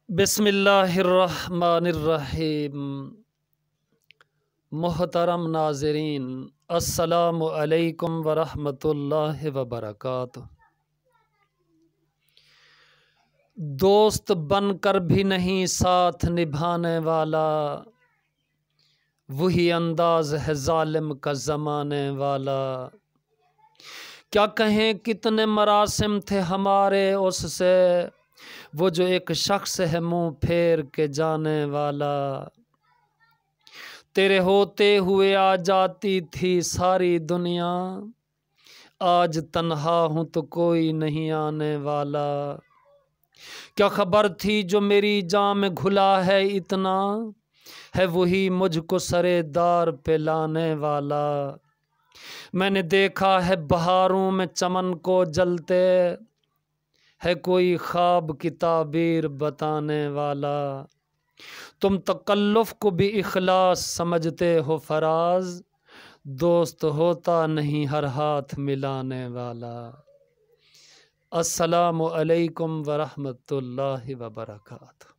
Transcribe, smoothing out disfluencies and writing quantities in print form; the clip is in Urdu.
بسم اللہ الرحمن الرحیم۔ محترم ناظرین، السلام علیکم ورحمۃ اللہ وبرکاتہ۔ دوست بن کر بھی نہیں ساتھ نبھانے والا، وہی انداز ہے ظالم کا زمانے والا۔ کیا کہیں کتنے مراسم تھے ہمارے اس سے، وہ جو ایک شخص ہے منہ پھیر کے جانے والا۔ تیرے ہوتے ہوئے آ جاتی تھی ساری دنیا، آج تنہا ہوں تو کوئی نہیں آنے والا۔ کیا خبر تھی جو میری جان میں گھلا ہے اتنا، ہے وہی مجھ کو سرے دار پہ لانے والا۔ میں نے دیکھا ہے بہاروں میں چمن کو جلتے، ہے کوئی خواب کی تعبیر بتانے والا۔ تم تکلف کو بھی اخلاص سمجھتے ہو فراز، دوست ہوتا نہیں ہر ہاتھ ملانے والا۔ السلام علیکم ورحمۃ اللہ وبرکاتہ۔